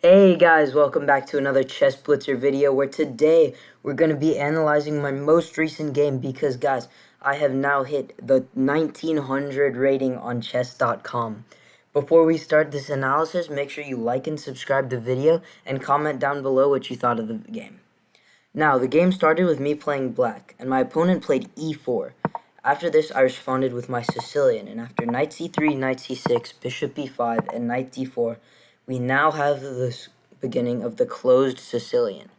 Hey guys, welcome back to another Chess Blitzer video where today we're going to be analyzing my most recent game because guys, I have now hit the 1900 rating on chess.com. Before we start this analysis, make sure you like and subscribe the video and comment down below what you thought of the game. Now, the game started with me playing black and my opponent played e4. After this, I responded with my Sicilian, and after knight c3, knight c6, bishop b5, and knight d4, we now have the beginning of the closed Sicilian.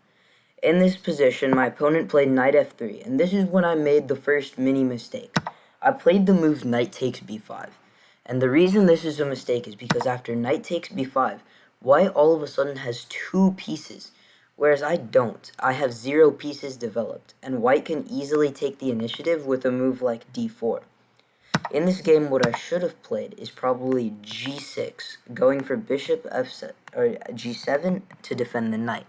In this position, my opponent played knight f3, and this is when I made the first mini mistake. I played the move knight takes b5, and the reason this is a mistake is because after knight takes b5, white all of a sudden has two pieces, whereas I don't. I have 0 pieces developed, and white can easily take the initiative with a move like d4. In this game, what I should have played is probably g6, going for bishop f7 or g7 to defend the knight.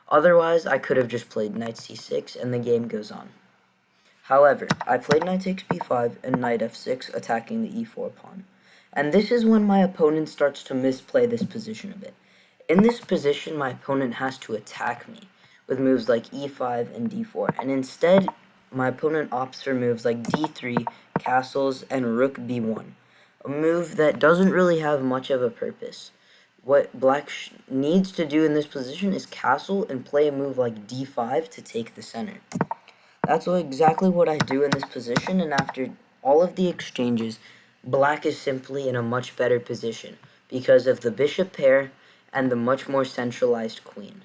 Otherwise, I could have just played knight c6 and the game goes on. However, I played knight takes b5 and knight f6 attacking the e4 pawn. And this is when my opponent starts to misplay this position a bit. In this position, my opponent has to attack me with moves like e5 and d4, and instead, my opponent opts for moves like d3, castles, and rook b1, a move that doesn't really have much of a purpose. What black needs to do in this position is castle and play a move like d5 to take the center. That's exactly what I do in this position, and after all of the exchanges, black is simply in a much better position because of the bishop pair and the much more centralized queen.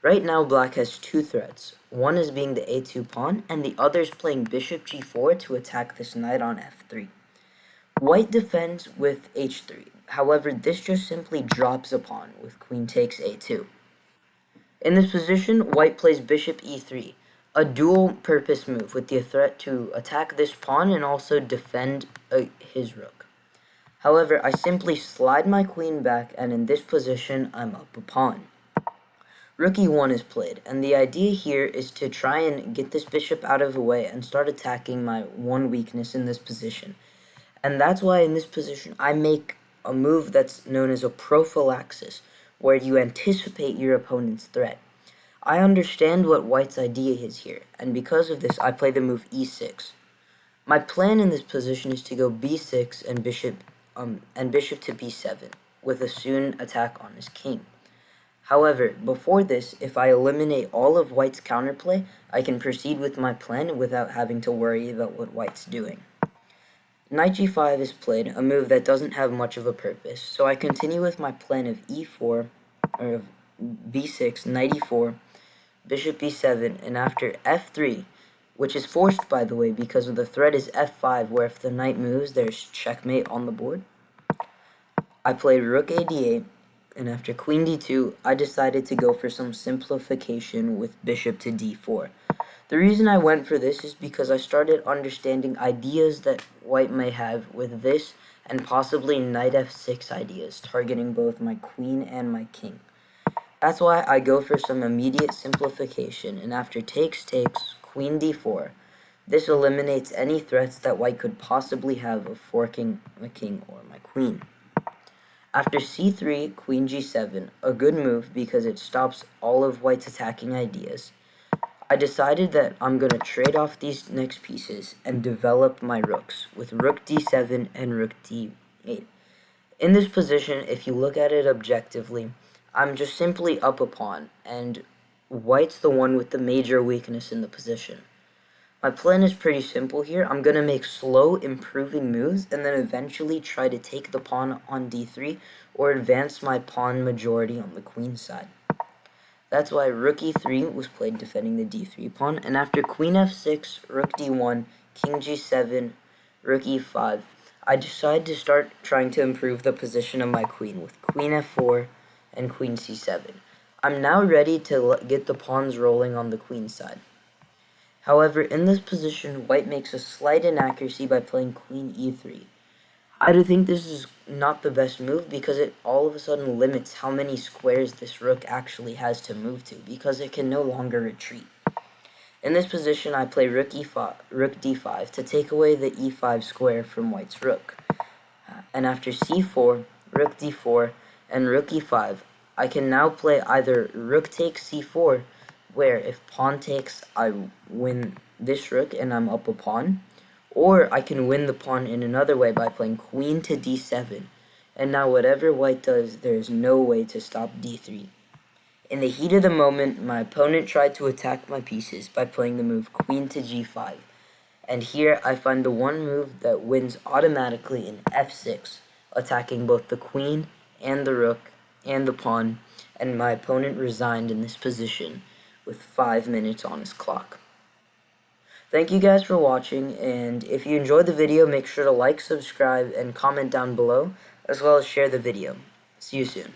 Right now, black has two threats. One is being the a2 pawn, and the other is playing bishop g4 to attack this knight on f3. White defends with h3. However, this just simply drops a pawn with queen takes a2. In this position, white plays bishop e3, a dual-purpose move with the threat to attack this pawn and also defend his rook. However, I simply slide my queen back, and in this position, I'm up a pawn. Rook e1 is played, and the idea here is to try and get this bishop out of the way and start attacking my one weakness in this position. And that's why in this position, I make a move that's known as a prophylaxis, where you anticipate your opponent's threat. I understand what white's idea is here, and because of this, I play the move e6. My plan in this position is to go b6 and bishop to b7, with a soon attack on his king. However, before this, if I eliminate all of white's counterplay, I can proceed with my plan without having to worry about what white's doing. Knight g5 is played, a move that doesn't have much of a purpose, so I continue with my plan of e4, or of b6, knight e4, bishop b7, and after f3, which is forced, by the way, because of the threat is f5, where if the knight moves, there's checkmate on the board. I played rook a d8, and after queen d2, I decided to go for some simplification with bishop to d4. The reason I went for this is because I started understanding ideas that white may have with this and possibly knight f6 ideas, targeting both my queen and my king. That's why I go for some immediate simplification, and after takes, queen d4, this eliminates any threats that white could possibly have of forking my king or my queen. After c3, queen g7, a good move because it stops all of white's attacking ideas, I decided that I'm going to trade off these next pieces and develop my rooks with rook d7 and rook d8. In this position, if you look at it objectively, I'm just simply up a pawn, and white's the one with the major weakness in the position. My plan is pretty simple here. I'm going to make slow improving moves and then eventually try to take the pawn on d3 or advance my pawn majority on the queen side. That's why rook e3 was played defending the d3 pawn, and after queen f6, rook d1, king g7, rook e5, I decided to start trying to improve the position of my queen with queen f4 and queen c7. I'm now ready to get the pawns rolling on the queen side. However, in this position, white makes a slight inaccuracy by playing queen e3. I do think this is not the best move because it all of a sudden limits how many squares this rook actually has to move to because it can no longer retreat. In this position, I play rook d5 to take away the e5 square from white's rook. And after c4, rook d4, and rook e5, I can now play either rook takes c4, where if pawn takes, I win this rook and I'm up a pawn, or I can win the pawn in another way by playing queen to d7, and now whatever white does, there is no way to stop d3. In the heat of the moment, my opponent tried to attack my pieces by playing the move queen to g5, and here I find the one move that wins automatically in f6, attacking both the queen and the rook and the pawn, and my opponent resigned in this position with 5 minutes on his clock. Thank you guys for watching, and if you enjoyed the video, make sure to like, subscribe, and comment down below, as well as share the video. See you soon.